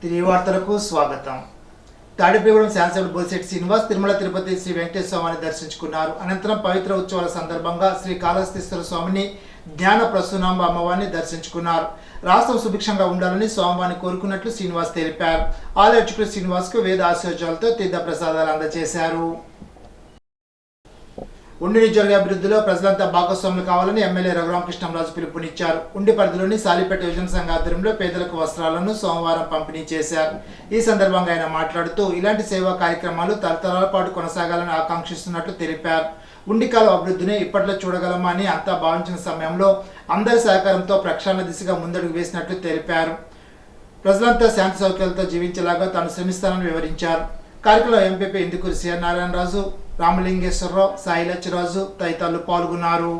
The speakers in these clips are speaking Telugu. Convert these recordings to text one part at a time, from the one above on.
తిరిగి వార్తలకు స్వాగతం. తాడిపల్లిగూడెం శాసనసభ్యులు బొలిశెట్టి శ్రీనివాస్ తిరుమల తిరుపతి శ్రీ వెంకటేశ్వర స్వామిని దర్శించుకున్నారు. అనంతరం పవిత్ర ఉత్సవాల సందర్భంగా శ్రీ కాళహస్తీశ్వర స్వామిని, జ్ఞాన ప్రసూనాంబ అమ్మవారిని దర్శించుకున్నారు. రాష్ట్రం సుభిక్షంగా ఉండాలని స్వామివారిని కోరుకున్నట్లు శ్రీనివాస్ తెలిపారు. ఆలయ అర్చకులు శ్రీనివాస్కు వేద ఆశీర్వాదాలతో తీర్థ ప్రసాదాలు అందజేశారు. ఉండి నియోజకవర్గ అభివృద్ధిలో ప్రజలంతా భాగస్వాములు కావాలని ఎమ్మెల్యే రఘురామకృష్ణంరాజు పిలుపునిచ్చారు. ఉండి పరిధిలోని సాలిపేట యువజన సంఘ ఆధ్వర్యంలో పేదలకు వస్త్రాలను సోమవారం పంపిణీ చేశారు. ఈ సందర్భంగా ఆయన మాట్లాడుతూ ఇలాంటి సేవా కార్యక్రమాలు తరతరాల పాటు కొనసాగాలని ఆకాంక్షిస్తున్నట్లు తెలిపారు. ఉండికాల అభివృద్ధిని ఇప్పట్లో చూడగలమా అని అంతా భావించిన సమయంలో అందరి సహకారంతో ప్రక్షాళన దిశగా ముందడుగు వేసినట్లు తెలిపారు. ప్రజలంతా శాంతి సౌకర్యాలతో జీవించేలాగా తాను శ్రమిస్తానని వివరించారు. కార్యక్రమంలో ఎంపీపీ ఇందుకూరి సిఆర్ నారాయణరాజు, రామలింగేశ్వరరావు, సాయి లచ్చిరాజు తదితరులు పాల్గొన్నారు.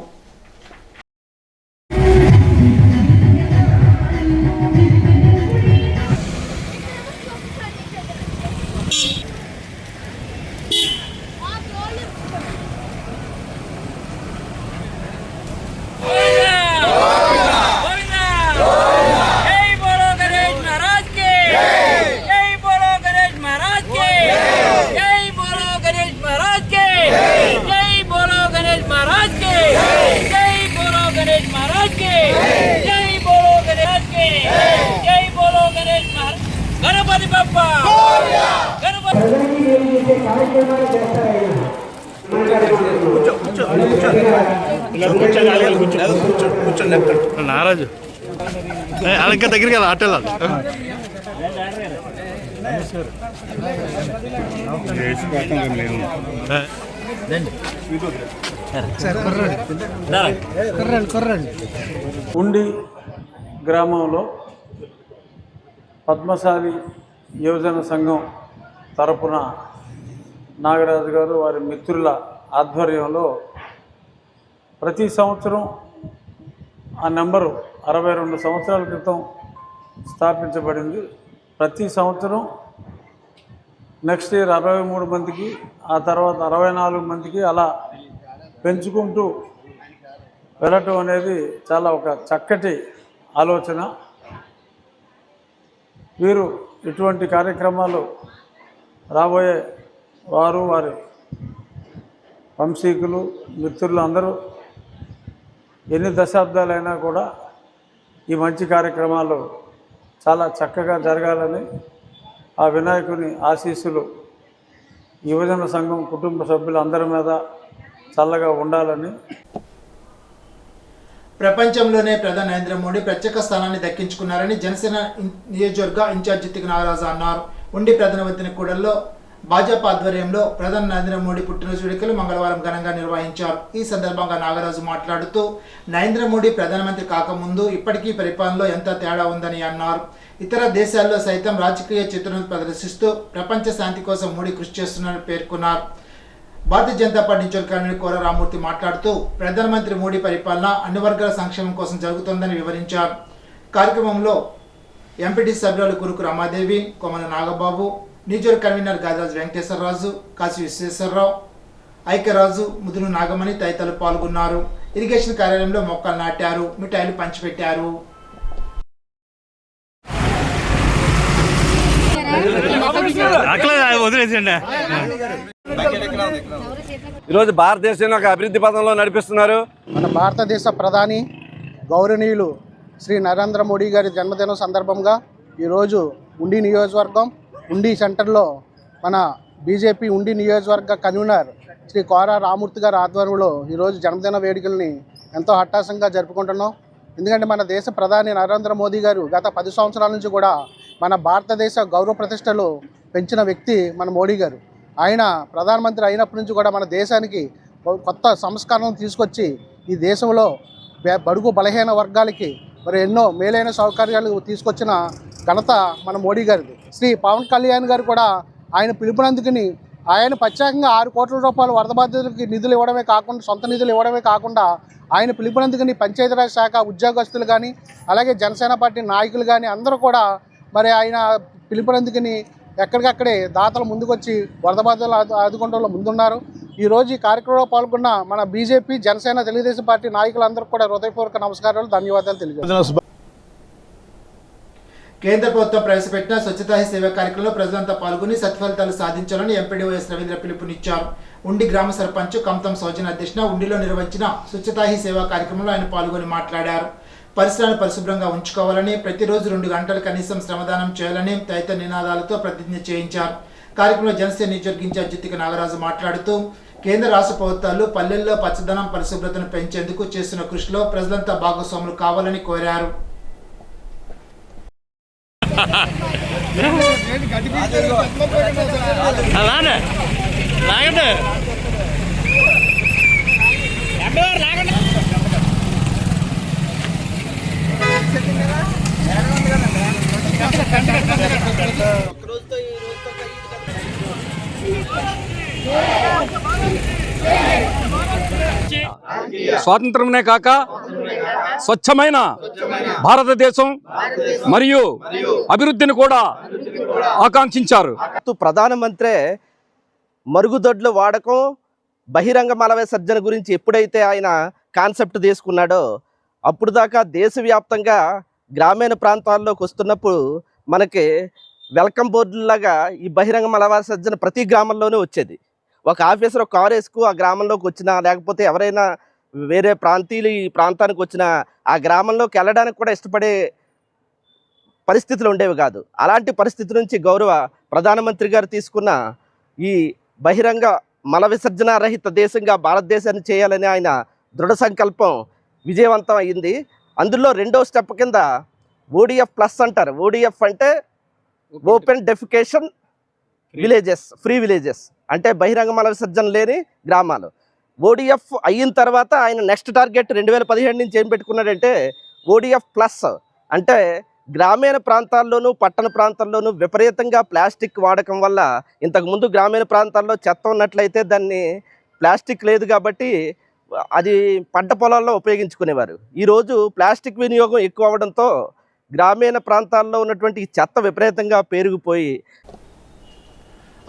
నారాజు ఇంకా దగ్గరికి వెళ్ళి ఆటలు ఉండి గ్రామంలో పద్మశాలి యువజన సంఘం తరపున నాగరాజు గారు వారి మిత్రుల ఆధ్వర్యంలో ప్రతి సంవత్సరం ఆ నెంబరు 62 సంవత్సరాల క్రితం స్థాపించబడింది. ప్రతి సంవత్సరం నెక్స్ట్ ఇయర్ 63 మందికి, ఆ తర్వాత 64 మందికి అలా పెంచుకుంటూ వెళ్ళటం అనేది చాలా ఒక చక్కటి ఆలోచన. వీరు ఇటువంటి కార్యక్రమాలు రాబోయే వారు, వారి వంశీకులు, మిత్రులు అందరూ ఎన్ని దశాబ్దాలైనా కూడా ఈ మంచి కార్యక్రమాలు చాలా చక్కగా జరగాలని, ఆ వినాయకుని ఆశీస్సులు యువజన సంఘం కుటుంబ సభ్యులందరి మీద చల్లగా ఉండాలని. ప్రపంచంలోనే ప్రధాని నరేంద్ర మోడీ ప్రత్యేక స్థానాన్ని దక్కించుకున్నారని జనసేన నియోజకవర్గ ఇన్ఛార్జి తిక్క నాగరాజు అన్నారు. ఉండి ప్రధానమంత్రి కూడల్లో భాజపా ఆధ్వర్యంలో ప్రధాని నరేంద్ర మోడీ పుట్టినరోజు వేడుకలు మంగళవారం ఘనంగా నిర్వహించారు. ఈ సందర్భంగా నాగరాజు మాట్లాడుతూ నరేంద్ర మోడీ ప్రధానమంత్రి కాకముందు ఇప్పటికీ పరిపాలనలో ఎంత తేడా ఉందని అన్నారు. ఇతర దేశాల్లో సైతం రాజకీయ చిత్రాన్ని ప్రదర్శిస్తూ ప్రపంచ శాంతి కోసం మోడీ కృషి చేస్తున్నారని పేర్కొన్నారు. భారతీయ జనతా పార్టీ నియోజకవర్గ కన్వీనర్ కోర రామూర్తి మాట్లాడుతూ ప్రధానమంత్రి మోడీ పరిపాలన అన్ని వర్గాల సంక్షేమం కోసం జరుగుతోందని వివరించారు. కార్యక్రమంలో ఎంపీటీ సభ్యులు కురుకు రమాదేవి, కొమల నాగబాబు, నియోజకవర్గ కన్వీనర్ గాదిరాజు వెంకటేశ్వరరాజు, కాశీ విశ్వేశ్వరరావు, ఐక్యరాజు, ముదును నాగమణి తదితరులు పాల్గొన్నారు. ఇరిగేషన్ కార్యాలయంలో మొక్కలు నాటారు, మిఠాయిలు పంచిపెట్టారు. ఈరోజు భారతదేశాన్ని ఒక అభివృద్ధి పథంలో నడిపిస్తున్నారు. మన భారతదేశ ప్రధాని గౌరవనీయులు శ్రీ నరేంద్ర మోడీ గారి జన్మదినం సందర్భంగా ఈరోజు ఉండి నియోజకవర్గం ఉండి సెంటర్లో మన బీజేపీ ఉండి నియోజకవర్గ కన్వీనర్ శ్రీ కోర రామూర్తి గారి ఆధ్వర్యంలో ఈరోజు జన్మదిన వేడుకల్ని ఎంతో హఠాసంగా జరుపుకుంటున్నాం. ఎందుకంటే మన దేశ ప్రధాని నరేంద్ర మోదీ గారు గత 10 సంవత్సరాల నుంచి కూడా మన భారతదేశ గౌరవ ప్రతిష్టలు పెంచిన వ్యక్తి మన మోడీ గారు. ఆయన ప్రధానమంత్రి అయినప్పటి నుంచి కూడా మన దేశానికి కొత్త సంస్కరణలు తీసుకొచ్చి ఈ దేశంలో బడుగు బలహీన వర్గాలకి మరి ఎన్నో మేలైన సౌకర్యాలు తీసుకొచ్చిన ఘనత మన మోడీ గారిది. శ్రీ పవన్ కళ్యాణ్ గారు కూడా ఆయన పిలుపునందుకుని ఆయన ప్రత్యేకంగా 6 కోట్ల రూపాయలు వరద బాధితులకి నిధులు ఇవ్వడమే కాకుండా, సొంత నిధులు ఇవ్వడమే కాకుండా ఆయన పిలుపునందుకుని పంచాయతీరాజ్ శాఖ ఉద్యోగస్తులు కానీ, అలాగే జనసేన పార్టీ నాయకులు కానీ అందరూ కూడా మరి ఆయన పిలుపునందుకుని ఎక్కడికక్కడే దాతలు ముందుకొచ్చి వరద బాధితులు ఆదుకోవడంలో ముందున్నారు. ఈరోజు ఈ కార్యక్రమంలో పాల్గొన్న మన బీజేపీ, జనసేన, తెలుగుదేశం పార్టీ నాయకులందరూ కూడా హృదయపూర్వక నమస్కారాలు, ధన్యవాదాలు తెలియజేస్తున్నాను. కేంద్ర ప్రభుత్వం ప్రవేశపెట్టిన స్వచ్ఛతా హీ సేవ కార్యక్రమంలో ప్రజలంతా పాల్గొని సత్ఫలితాలు సాధించాలని ఎంపీడీఓ ఎస్ రవీంద్ర పిలుపునిచ్చారు. ఉండి గ్రామ సర్పంచ్ కమతం సౌజన్య అధ్యక్షన ఉండిలో నిర్వహించిన స్వచ్ఛతా హీ సేవ కార్యక్రమంలో ఆయన పాల్గొని మాట్లాడారు. పరిసరాలను పరిశుభ్రంగా ఉంచుకోవాలని, ప్రతిరోజు 2 గంటలు కనీసం శ్రమదానం చేయాలని తదితర నినాదాలతో ప్రతిజ్ఞ చేయించారు. కార్యక్రమంలో జనసేన నియోజకవర్గ ఇన్ఛార్జ్ జిత్తిక నాగరాజు మాట్లాడుతూ కేంద్ర రాష్ట్ర ప్రభుత్వాలు పల్లెల్లో పచ్చదనం పరిశుభ్రతను పెంచేందుకు చేస్తున్న కృషిలో ప్రజలంతా భాగస్వాములు కావాలని కోరారు. స్వాతంత్రమే కాక స్వచ్ఛమైన భారతదేశం మరియు అభివృద్ధిని కూడా ఆకాంక్షించారు. ప్రధానమంత్రి మరుగుదొడ్ల వాడకం, బహిరంగ మల విసర్జన గురించి ఎప్పుడైతే ఆయన కాన్సెప్ట్ తీసుకున్నాడో అప్పుడు దాకా దేశవ్యాప్తంగా గ్రామీణ ప్రాంతాల్లోకి వస్తున్నప్పుడు మనకి వెల్కమ్ బోర్డులాగా ఈ బహిరంగ మల విసర్జన ప్రతి గ్రామంలోనే వచ్చేది. ఒక ఆఫీసర్ ఒక కారు వేసుకు ఆ గ్రామంలోకి వచ్చినా, లేకపోతే ఎవరైనా వేరే ప్రాంతీయులు ఈ ప్రాంతానికి వచ్చినా ఆ గ్రామంలోకి వెళ్ళడానికి కూడా ఇష్టపడే పరిస్థితులు ఉండేవి కాదు. అలాంటి పరిస్థితి నుంచి గౌరవ ప్రధానమంత్రి గారు తీసుకున్న ఈ బహిరంగ మల విసర్జన రహిత దేశంగా భారతదేశాన్ని చేయాలని ఆయన దృఢ సంకల్పం విజయవంతం అయ్యింది. అందులో 2వ స్టెప్ కింద ODF ప్లస్ అంటారు. ODF అంటే open defecation villages, free villages అంటే బహిరంగ మల విసర్జన లేని గ్రామాలు. ODF అయిన తర్వాత ఆయన నెక్స్ట్ టార్గెట్ 2017 నుంచి ఏం పెట్టుకున్నాడంటే ODF ప్లస్ అంటే గ్రామీణ ప్రాంతాల్లోనూ పట్టణ ప్రాంతాల్లోనూ విపరీతంగా ప్లాస్టిక్ వాడకం వల్ల, ఇంతకుముందు గ్రామీణ ప్రాంతాల్లో చెత్త ఉన్నట్లయితే దాన్ని ప్లాస్టిక్ లేదు కాబట్టి అది పంట పొలాల్లో ఉపయోగించుకునేవారు. ఈరోజు ప్లాస్టిక్ వినియోగం ఎక్కువ అవడంతో గ్రామీణ ప్రాంతాల్లో ఉన్నటువంటి ఈ చెత్త విపరీతంగా పెరిగిపోయి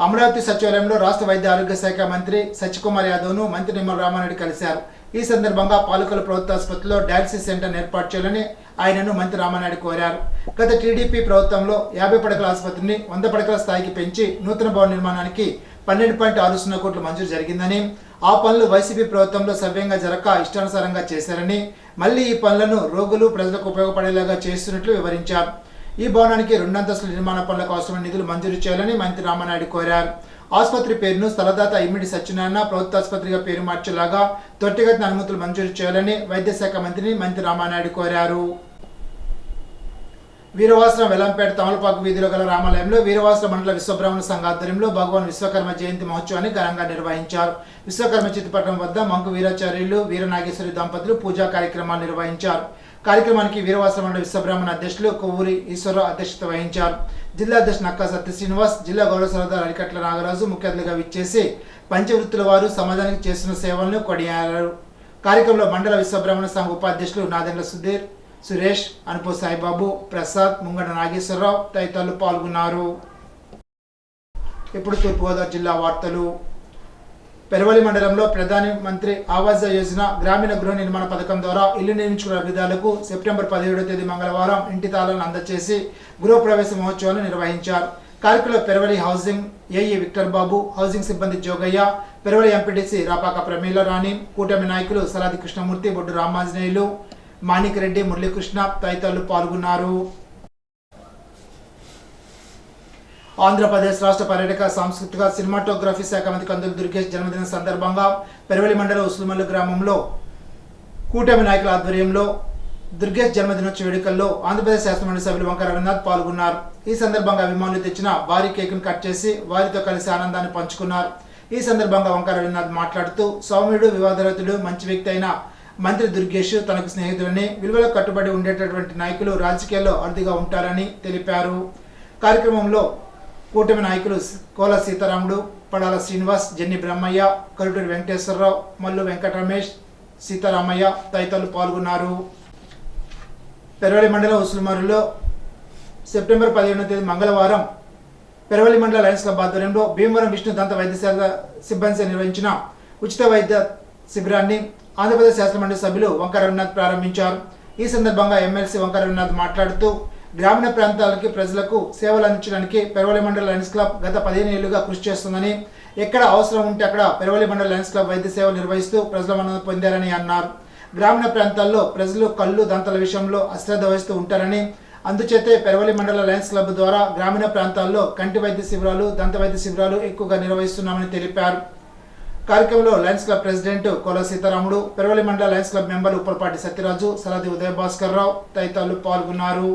అమరావతి సచివాలయంలో రాష్ట్ర వైద్య ఆరోగ్య శాఖ మంత్రి సత్యకుమార్ యాదవ్ను మంత్రి నిమ్మల రామారెడ్డి కలిశారు. ఈ సందర్భంగా పాలకొల్లు ప్రభుత్వ ఆసుపత్రిలో డయాలసిస్ సెంటర్ ఏర్పాటు చేయాలని ఆయనను మంత్రి రామారెడ్డి కోరారు. గత టీడీపీ ప్రభుత్వంలో 50 పడకల ఆసుపత్రిని 100 పడకల స్థాయికి పెంచి నూతన భవన నిర్మాణానికి 12.60 కోట్లు మంజూరు జరిగిందని, ఆ పనులు వైసీపీ ప్రభుత్వంలో సవ్యంగా జరగక ఇష్టానుసారంగా చేశారని, మళ్లీ ఈ పనులను రోగులు ప్రజలకు ఉపయోగపడేలాగా చేస్తున్నట్లు వివరించారు. ఈ భవనానికి 2 అంతస్తుల నిర్మాణ పనులకు అవసరమైన నిధులు మంజూరు చేయాలని మంత్రి రామానాయుడు కోరారు. ఆసుపత్రి పేరును స్థలదాత ఇమ్మిడి సత్యనారాయణ ప్రభుత్వ ఆసుపత్రిగా పేరు మార్చేలాగా త్వరితగతిన అనుమతులు మంజూరు చేయాలని వైద్య శాఖ మంత్రిని మంత్రి రామానాయుడు కోరారు. వీరవాసరం వెల్లంపేట తమలపాకు వీధిలో గల రామాలయంలో వీరవాసర మండల విశ్వబ్రాహ్మణ సంఘ ఆధ్వర్యంలో భగవాన్ విశ్వకర్మ జయంతి మహోత్సవాన్ని ఘనంగా నిర్వహించారు. విశ్వకర్మ చిత్రపటం వద్ద మంకు వీరాచార్యులు వీరనాగేశ్వరి దంపతులు పూజా కార్యక్రమాలు నిర్వహించారు. కార్యక్రమానికి వీరవాసర మండల విశ్వబ్రాహ్మణ అధ్యక్షులు కొవ్వూరి ఈశ్వరరావు అధ్యక్షత వహించారు. జిల్లా అధ్యక్షుడు నక్కా సత్య శ్రీనివాస్, జిల్లా గౌరవ సలహాదారు అరికట్ల నాగరాజు ముఖ్య అతిథిగా విచ్చేసి పంచవృత్తుల వారు సమాజానికి చేస్తున్న సేవలను కొనియాడారు. కార్యక్రమంలో మండల విశ్వబ్రాహ్మణ సంఘ ఉపాధ్యక్షులు నాదెండ్ల సుధీర్, సురేష్, అనుపో సాయిబాబు, ప్రసాద్, ముంగడ నాగేశ్వరరావు తదితరులు పాల్గొన్నారు. ఇప్పుడు తూర్పుగోదావరి జిల్లా వార్తలు. పెరవలి మండలంలో ప్రధాని మంత్రి ఆవాస్ యోజన గ్రామీణ గృహ నిర్మాణ పథకం ద్వారా ఇల్లు నిర్మించుకున్న లబ్ధిదారులకు సెప్టెంబర్ 17వ తేదీ మంగళవారం ఇంటి తాళాలను అందజేసి గృహప్రవేశ మహోత్సవాలు నిర్వహించారు. కార్యక్రమంలో పెరవలి హౌసింగ్ ఏఈ విక్టర్ బాబు, హౌసింగ్ సిబ్బంది జోగయ్య, పెరవలి ఎంపీటీసీ రాపాక ప్రమీల రాణి, కూటమి నాయకులు సలాది కృష్ణమూర్తి, బొడ్డు రామాంజనేయులు, మాణిక్ రెడ్డి, మురళీకృష్ణ తదితరులు పాల్గొన్నారు. ఆంధ్రప్రదేశ్ రాష్ట్ర పర్యాటక సాంస్కృతిక సినిమాటోగ్రఫీ శాఖ మంత్రి కందులు దుర్గేష్ జన్మదిన సందర్భంగా పెరవలి మండలం ఉస్లుమల్లు గ్రామంలో కూటమి నాయకుల ఆధ్వర్యంలో దుర్గేష్ జన్మదినోత్సవ వేడుకల్లో ఆంధ్రప్రదేశ్ శాసనమండలి సభ్యులు వంక రవీంద్రనాథ్ పాల్గొన్నారు. ఈ సందర్భంగా అభిమానులు తెచ్చిన భారీ కేకును కట్ చేసి వారితో కలిసి ఆనందాన్ని పంచుకున్నారు. ఈ సందర్భంగా వంక రవీంద్రనాథ్ మాట్లాడుతూ సౌమ్యుడు, వివాదరహితుడు, మంచి వ్యక్తి అయిన మంత్రి దుర్గేష్ తనకు స్నేహితులని, విలువలకు కట్టుబడి ఉండేటటువంటి నాయకులు రాజకీయాల్లో అరుదుగా ఉంటారని తెలిపారు. కార్యక్రమంలో కూటమి నాయకులు కోల సీతారాముడు, పడాల శ్రీనివాస్, జెన్ని బ్రహ్మయ్య, కరుటూరి వెంకటేశ్వరరావు, మల్లు వెంకట రమేష్, సీతారామయ్య తదితరులు పాల్గొన్నారు. పెరవలి మండలం ఉసులుమరులో సెప్టెంబర్ 17వ తేదీ మంగళవారం పెరవలి మండల లయన్స్ క్లబ్ ఆధ్వర్యంలో భీమవరం విష్ణు దంత వైద్యశాల సిబ్బంది నిర్వహించిన ఉచిత వైద్య శిబిరాన్ని ఆంధ్రప్రదేశ్ శాసనమండలి సభ్యులు వంక రవీంద్రనాథ్ ప్రారంభించారు. ఈ సందర్భంగా ఎమ్మెల్సీ వంక రవీంద్రనాథ్ మాట్లాడుతూ గ్రామీణ ప్రాంతాలకి ప్రజలకు సేవలు అందించడానికి పెరవలి మండల లయన్స్ క్లబ్ గత 15 ఏళ్లుగా కృషి చేస్తుందని, ఎక్కడ అవసరం ఉంటే అక్కడ పెరవలి మండల లయన్స్ క్లబ్ వైద్య సేవలు నిర్వహిస్తూ ప్రజల మన్నన పొందారని అన్నారు. గ్రామీణ ప్రాంతాల్లో ప్రజలు కళ్ళు దంతాల విషయంలో అశ్రద్ధ వహిస్తూ ఉంటారని, అందుచేతే పెరవలి మండల లయన్స్ క్లబ్ ద్వారా గ్రామీణ ప్రాంతాల్లో కంటి వైద్య శిబిరాలు, దంత వైద్య శిబిరాలు ఎక్కువగా నిర్వహిస్తున్నామని తెలిపారు. కార్యక్రమంలో లయన్స్ క్లబ్ ప్రెసిడెంట్ కోల సీతారాముడు, పెరవలి మండల లయన్స్ క్లబ్ మెంబర్లు ఉప్పలపాటి సత్యరాజు, సలాది ఉదయ భాస్కర్ రావు తదితరులు పాల్గొన్నారు.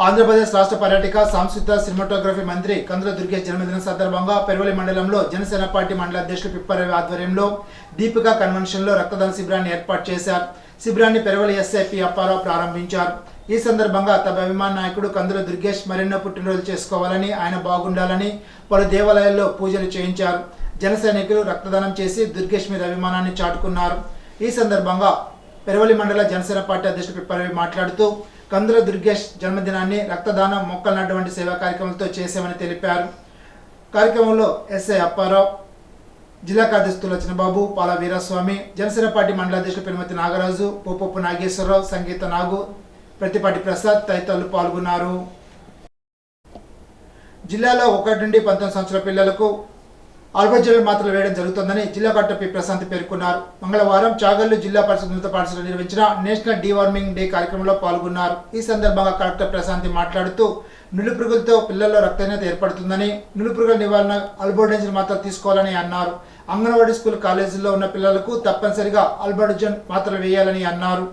ఆంధ్రప్రదేశ్ రాష్ట్ర పర్యాటక సాంస్కృతిక సినిమాటోగ్రఫీ మంత్రి కందుల దుర్గేష్ జన్మదిన సందర్భంగా పెరవలి మండలంలో జనసేన పార్టీ మండల అధ్యక్షులు పిప్పరవి ఆధ్వర్యంలో దీపికా కన్వెన్షన్లో రక్తదాన శిబిరాన్ని ఏర్పాటు చేశారు. శిబిరాన్ని పెరవలి ఎస్ఐపి అప్పారావు ప్రారంభించారు. ఈ సందర్భంగా తమ అభిమాన నాయకుడు కందుల దుర్గేష్ మరెన్నో పుట్టినరోజులు చేసుకోవాలని, ఆయన బాగుండాలని పలు దేవాలయాల్లో పూజలు చేయించారు. జన సైనికులు రక్తదానం చేసి దుర్గేష్ మీద అభిమానాన్ని చాటుకున్నారు. ఈ సందర్భంగా పెరవలి మండల జనసేన పార్టీ అధ్యక్షుడు పిప్పరవి మాట్లాడుతూ కందుల దుర్గేష్ జన్మదినాన్ని రక్తదానం, మొక్కలు నాటు వంటి సేవా కార్యక్రమాలతో చేశామని తెలిపారు. కార్యక్రమంలో ఎస్ఐ అప్పారావు, జిల్లా కార్యదర్శులు చిన్నబాబు, పాల వీరస్వామి, జనసేన పార్టీ మండల అధ్యక్షులు పెనుమతి నాగరాజు, పోపప్పు నాగేశ్వరరావు, సంగీత నాగు, ప్రతిపాటి ప్రసాద్ తదితరులు పాల్గొన్నారు. జిల్లాలో 1 నుండి 19 సంవత్సరాల పిల్లలకు ఆల్బర్జల్ మాత్రలు వేయడం జరుగుతుందని జిల్లా కలెక్టర్ పి ప్రశాంత్ పేర్కొన్నారు. మంగళవారం చాగల్లు జిల్లా పరిషత్ ఉన్నత పాఠశాల నిర్వహించిన నేషనల్ డీవార్మింగ్ డే కార్యక్రమంలో పాల్గొన్నారు. ఈ సందర్భంగా కలెక్టర్ ప్రశాంత్ మాట్లాడుతూ నులిపురుగులతో పిల్లల్లో రక్తహీనత ఏర్పడుతుందని, నులిపురుగుల నివారణ ఆల్బర్జల్ మాత్రలు తీసుకోవాలని అన్నారు. అంగన్వాడీ స్కూల్, కాలేజీల్లో ఉన్న పిల్లలకు తప్పనిసరిగా ఆల్బర్జల్ మాత్రలు వేయాలని అన్నారు.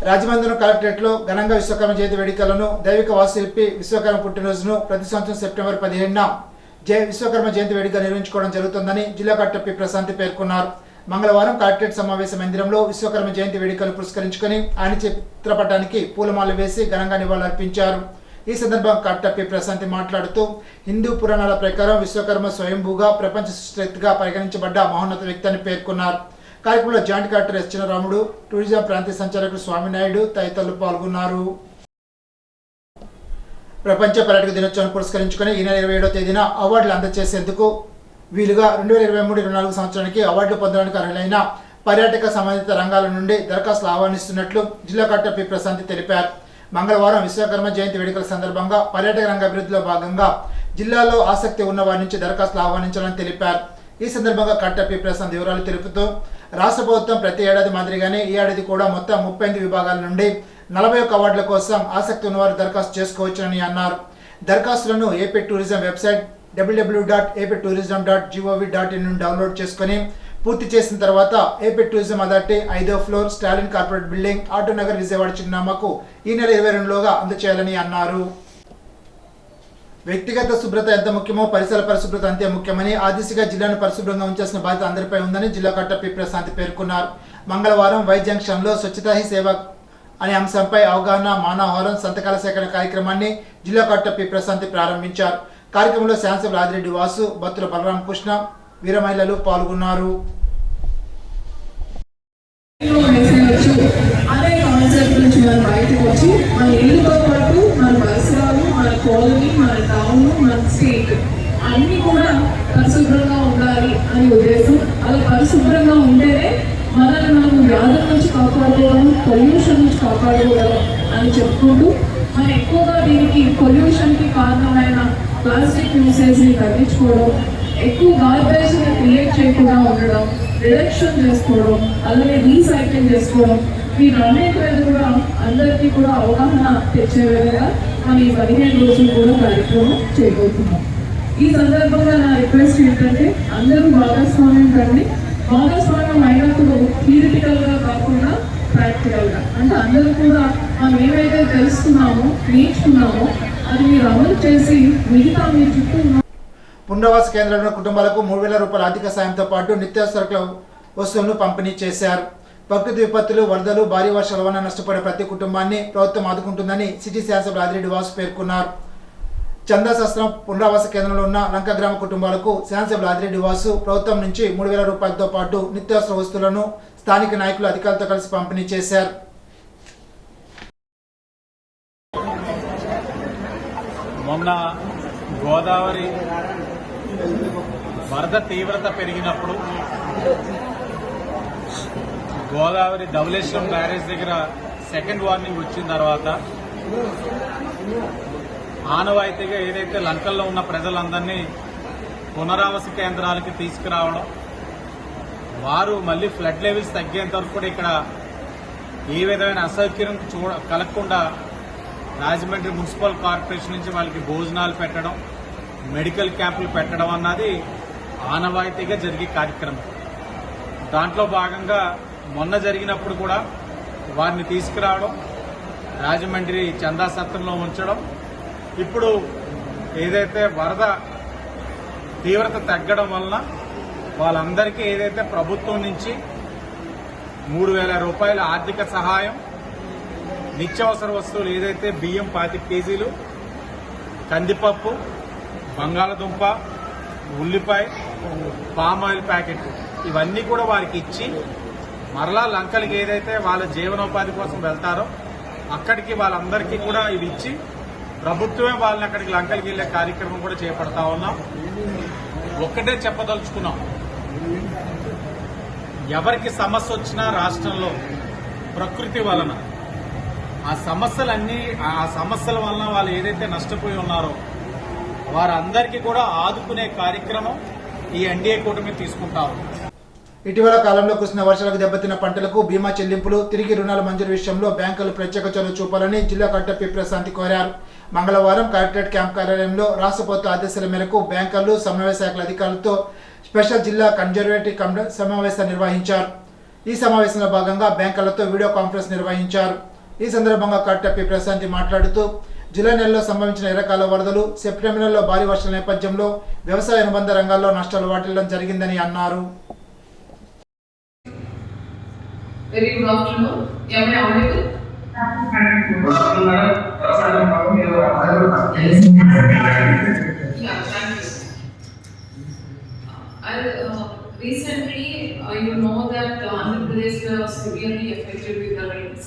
రాజమండ్రి కలెక్టరేట్లో ఘనంగా విశ్వకర్మ జయంతి వేడుకలను, దైవిక వాస్తుశిల్పి విశ్వకర్మ పుట్టినరోజును ప్రతి సంవత్సరం సెప్టెంబర్ 15న విశ్వకర్మ జయంతి వేడుక నిర్వహించుకోవడం జరుగుతుందని జిల్లా కలెక్టర్ పి ప్రశాంత్ పేర్కొన్నారు. మంగళవారం కలెక్టరేట్ సమావేశ మందిరంలో విశ్వకర్మ జయంతి వేడుకలు పురస్కరించుకొని ఆయన చిత్రపటానికి పూలమాల వేసి ఘనంగా నివాళులర్పించారు. ఈ సందర్భంగా కలెక్టర్ పి ప్రశాంత్ మాట్లాడుతూ హిందూ పురాణాల ప్రకారం విశ్వకర్మ స్వయంభూగా ప్రపంచ సృష్టిగా పరిగణించబడ్డ మహోన్నత వ్యక్తి అని పేర్కొన్నారు. కార్యక్రమంలో joint collector S Chinnaramudu, tourism ప్రాంతీయ సంచాలకుడు స్వామినాయుడు తదితరులు పాల్గొన్నారు. ప్రపంచ పర్యాటక దినోత్సవాన్ని పురస్కరించుకొని ఈ నెల 27వ తేదీన అవార్డులు అందజేసేందుకు వీలుగా 2023-24 సంవత్సరానికి అవార్డులు పొందడానికి అర్హులైన పర్యాటక సంబంధిత రంగాల నుండి దరఖాస్తులు ఆహ్వానిస్తున్నట్లు జిల్లా కలెక్టర్ పి ప్రశాంత్ తెలిపారు. మంగళవారం విశ్వకర్మ జయంతి వేడుకల సందర్భంగా పర్యాటక రంగ అభివృద్ధిలో భాగంగా జిల్లాలో ఆసక్తి ఉన్న వారి నుంచి దరఖాస్తులు ఆహ్వానించాలని తెలిపారు. ఈ సందర్భంగా కలెక్టర్ పి ప్రశాంత్ వివరాలు తెలుపుతూ రాష్ట్ర ప్రభుత్వం ప్రతి ఏడాది మాదిరిగానే ఈ ఏడాది కూడా మొత్తం 38 విభాగాల నుండి 41 అవార్డుల కోసం ఆసక్తి ఉన్నవారు దరఖాస్తు చేసుకోవచ్చునని అన్నారు. దరఖాస్తులను ఏపీ టూరిజం వెబ్సైట్ www.aptourism.gov.in నుండి డౌన్లోడ్ చేసుకుని పూర్తి చేసిన తర్వాత ఏపీ టూరిజం అథారిటీ 5వ floor Stalin corporate building, Autonagar, Vijayawada చిరునామాకు ఈ నెల 22లోగా అందచేయాలని అన్నారు. వ్యక్తిగత శుభ్రత ఎంత ముఖ్యమో పరిసర పరిశుభ్రత అంతే ముఖ్యమని, ఆ దిశగా జిల్లాను పరిశుభ్రంగా ఉంచాల్సిన బాధ్యత అందరిపై ఉందని జిల్లా కలెక్టర్ పి ప్రశాంత్ పేర్కొన్నారు. మంగళవారం వై జంక్షన్లో స్వచ్ఛతా హీ సేవ అనే అంశంపై అవగాహన, మానవహారం, సంతకాల సేకరణ కార్యక్రమాన్ని జిల్లా కలెక్టర్ పి ప్రశాంత్ ప్రారంభించారు. కార్యక్రమంలో శాసనసభ్యులు ఆదిరెడ్డి వాసు, బత్తుల బలరామకృష్ణ, వీర మహిళలు పాల్గొన్నారు. అనే కాన్సెప్ట్ నుంచి మనం బయటకు వచ్చి మన ఇల్లుతో పాటు మన పరిసరాలు, మన కాలనీ, మన టౌన్, మన స్టేట్ అన్నీ కూడా పరిశుభ్రంగా ఉండాలి అనే ఉద్దేశం. అలా పరిశుభ్రంగా ఉంటేనే మనల్ని మనం వ్యాధుల నుంచి కాపాడుకోవడం, పొల్యూషన్ నుంచి కాపాడుకోవడం అని చెప్పుకుంటూ మనం ఎక్కువగా దీనికి పొల్యూషన్కి కారణమైన ప్లాస్టిక్ యూసేజ్ని తగ్గించుకోవడం, ఎక్కువ గార్బేజ్ని క్రియేట్ చేయకుండా ఉండడం, రిడక్షన్ చేసుకోవడం, అలాగే రీసైక్లింగ్ చేసుకోవడం, వీటన్నిటి మీద కూడా అందరికీ కూడా అవగాహన తెచ్చే విధంగా మనం ఈ 15 రోజులు కూడా కార్యక్రమం చేయబోతున్నాం. ఈ సందర్భంగా నా రిక్వెస్ట్ ఏంటంటే అందరూ భాగస్వామ్యం కండి. భాగస్వామ్యం అయినప్పుడు థియరిటికల్గా కాకుండా ప్రాక్టికల్గా, అంటే అందరూ కూడా మనం ఏవైతే తెలుసుకున్నామో, నేర్చుకున్నామో అది మీరు అమలు చేసి మిగతా మీ చుట్టూ పునరావాస కేంద్రంలో కుటుంబాలకు 3,000 రూపాయల ఆర్థిక సాయంతో పాటు నిత్యావసర వస్తువులను పంపిణీ చేశారు. ప్రకృతి విపత్తులు, వరదలు, భారీ వర్షాల వలన నష్టపోయిన ప్రతి కుటుంబాన్ని ప్రభుత్వం ఆదుకుంటుందని సిటీ శాసనసభ్యులు ఆదిరెడ్డి వాసు పేర్కొన్నారు. చందాశాస్త్రం పునరావాస కేంద్రంలో ఉన్న లంక గ్రామ కుటుంబాలకు శాసనసభ్యులు ఆదిరెడ్డి వాసు ప్రభుత్వం నుంచి 3,000 రూపాయలతో పాటు నిత్యావసర వస్తువులను స్థానిక నాయకులు, అధికారులతో కలిసి పంపిణీ చేశారు. మొన్న గోదావరి వరద తీవ్రత పెరిగినప్పుడు గోదావరి ధవళేశ్వరం బ్యారేజ్ దగ్గర సెకండ్ వార్నింగ్ వచ్చిన తర్వాత ఆనవాయితీగా ఏదైతే లంకల్లో ఉన్న ప్రజలందరినీ పునరావాస కేంద్రాలకి తీసుకురావడం, వారు మళ్ళీ ఫ్లడ్ లెవెల్స్ తగ్గేంత వరకు కూడా ఇక్కడ ఏ విధమైన అసౌకర్యం కలగకుండా రాజమండ్రి మున్సిపల్ కార్పొరేషన్ నుంచి వాళ్ళకి భోజనాలు పెట్టడం, మెడికల్ క్యాంపులు పెట్టడం అన్నది ఆనవాయితీగా జరిగే కార్యక్రమం. దాంట్లో భాగంగా మొన్న జరిగినప్పుడు కూడా వారిని తీసుకురావడం, రాజమండ్రి చందా సత్రంలో ఉంచడం, ఇప్పుడు ఏదైతే వరద తీవ్రత తగ్గడం వలన వాళ్ళందరికీ ఏదైతే ప్రభుత్వం నుంచి 3,000 రూపాయల ఆర్థిక సహాయం, నిత్యావసర వస్తువులు ఏదైతే బియ్యం 25 కేజీలు, కందిపప్పు, బంగాళదుంప, ఉల్లిపాయ, పామాయిల్ ప్యాకెట్ ఇవన్నీ కూడా వారికి ఇచ్చి మరలా లంకలకి ఏదైతే వాళ్ళ జీవనోపాధి కోసం వెళ్తారో అక్కడికి వాళ్ళందరికీ కూడా ఇవి ఇచ్చి ప్రభుత్వమే వాళ్ళని అక్కడికి లంకలకి వెళ్లే కార్యక్రమం కూడా చేపడతా ఉన్నాం. ఒక్కటే చెప్పదలుచుకున్నాం, ఎవరికి సమస్య వచ్చినా రాష్ట్రంలో ప్రకృతి వలన ఆ సమస్యల వలన వాళ్ళు ఏదైతే నష్టపోయి ఉన్నారో వారందరికీ కూడా ఆదుకునే కార్యక్రమం ఈ ఎన్డీఏ కూటమి తీసుకుంటారు. ఇటీవల కాలంలో కురిసిన వర్షాలకు దెబ్బతిన్న పంటలకు బీమా చెల్లింపులు, తిరిగి రుణాల మంజూరు విషయంలో బ్యాంకులు ప్రత్యేక చొరవ చూపాలని జిల్లా కలెక్టర్ పి ప్రశాంతి కోరారు. మంగళవారం కలెక్టరేట్ క్యాంప్ కార్యాలయంలో రాష్ట్ర ప్రభుత్వ ఆదేశాల మేరకు బ్యాంకర్లు, సమన్వయ శాఖల అధికారులతో స్పెషల్ జిల్లా కన్జర్వేటివ్ సమావేశం నిర్వహించారు. ఈ సమావేశంలో భాగంగా బ్యాంకర్లతో వీడియో కాన్ఫరెన్స్ నిర్వహించారు. ఈ సందర్భంగా కలెక్టర్ పి ప్రశాంతి మాట్లాడుతూ జూలై నెలలో సంభవించిన ఎర్రకాల వరదలు, సెప్టెంబర్ నెలలో భారీ వర్షాల నేపథ్యంలో వ్యవసాయ అనుబంధ రంగాల్లో నష్టాలు వాటిల్లడం జరిగిందని అన్నారు. Very good afternoon. Am I audible? Yeah, thank you. Recently, you know that Andhra Pradesh was severely affected with the rains.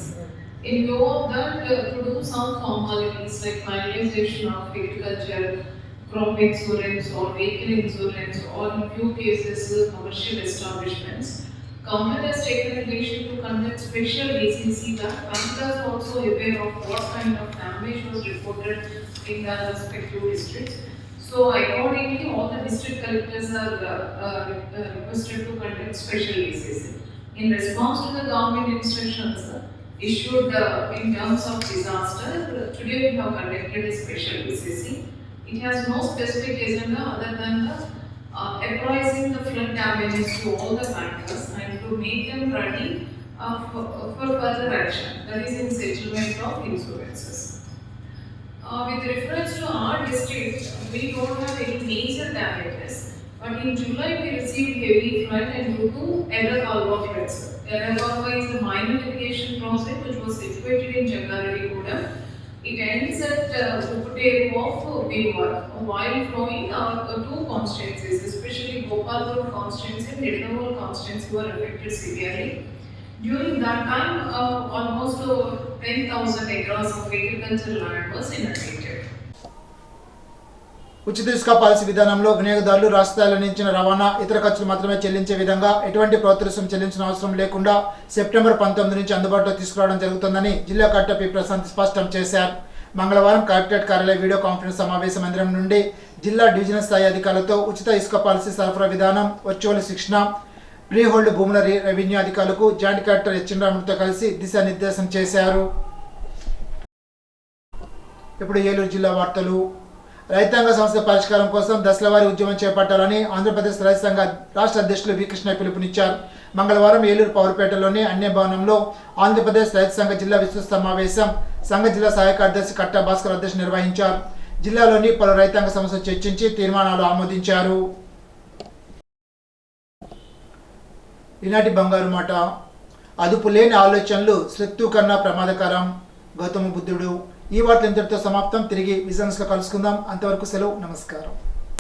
In view of that, to do some formalities like finalization of agriculture, crop insurance or vehicle insurance, or in few cases commercial establishments, government has taken a decision to conduct special VCC that bankers are also aware of what kind of damage was reported in the respective districts. So accordingly, all the district collectors are requested to conduct special VCC. In response to the government instructions issued in terms of disaster, today we have conducted a special VCC. It has no specific agenda other than apprising the flood damages to all the bankers and to make them ready for further action, that is in settlement of insurances. With reference to our district, we don't have any major damages, but in July we received heavy flood and due to Errakalva floods. Errakalva is a minor irrigation project which was situated in Jangareddy. It ends at Upputeru of Bhimwar, while flowing two constituencies, especially Gopalpur constituency and Nidamur constituency were affected severely. During that time, almost 10,000 acres of agricultural land was inundated. ఉచిత ఇసుక పాలసీ విధానంలో వినియోగదారులు రాష్ట్ర స్థాయిలో నిర్ణయించిన రవాణా, ఇతర ఖర్చులు మాత్రమే చెల్లించే విధంగా ఎటువంటి ప్రోత్సాహం చెల్లించిన అవసరం లేకుండా సెప్టెంబర్ 19 నుంచి అందుబాటులో తీసుకురావడం జరుగుతుందని జిల్లా కలెక్టర్ పి ప్రశాంత్ స్పష్టం చేశారు. మంగళవారం కలెక్టరేట్ కార్యాలయ వీడియో కాన్ఫరెన్స్ సమావేశ మందిరం నుండి జిల్లా డివిజనల్ స్థాయి అధికారులతో ఉచిత ఇసుక పాలసీ సరఫరా విధానం, వర్చువల్ శిక్షణ, ప్రీ హోల్డ్ భూముల రెవెన్యూ అధికారులకు జాయింట్ కలెక్టర్ హెచ్ రాములతో కలిసి దిశానిర్దేశం చేశారు. ఇప్పుడు ఏలూరు జిల్లా వార్తలు. రైతాంగ సమస్య పరిష్కారం కోసం దశలవారీ ఉద్యమం చేపట్టాలని ఆంధ్రప్రదేశ్ రైతు సంఘ రాష్ట్ర అధ్యక్షులు వి కృష్ణ పిలుపునిచ్చారు. మంగళవారం ఏలూరు పౌరపేటలోని అన్య భవనంలో ఆంధ్రప్రదేశ్ రైతు సంఘ జిల్లా విస్తృత సమావేశం సంఘ జిల్లా సహాయ కార్యదర్శి కట్టా భాస్కర్ అధ్యక్ష నిర్వహించారు. జిల్లాలోని పలు రైతాంగ సమస్యలు చర్చించి తీర్మానాలు ఆమోదించారు. ఈనాటి బంగారు మాట. అదుపు లేని ఆలోచనలు శత్రు కన్నా ప్రమాదకరం. గౌతమ బుద్ధుడు. ఈ వార్త ఇంతటితో సమాప్తం. తిరిగి విజన్స్ లో కలుసుకుందాం. అంతవరకు సెలవు. నమస్కారం.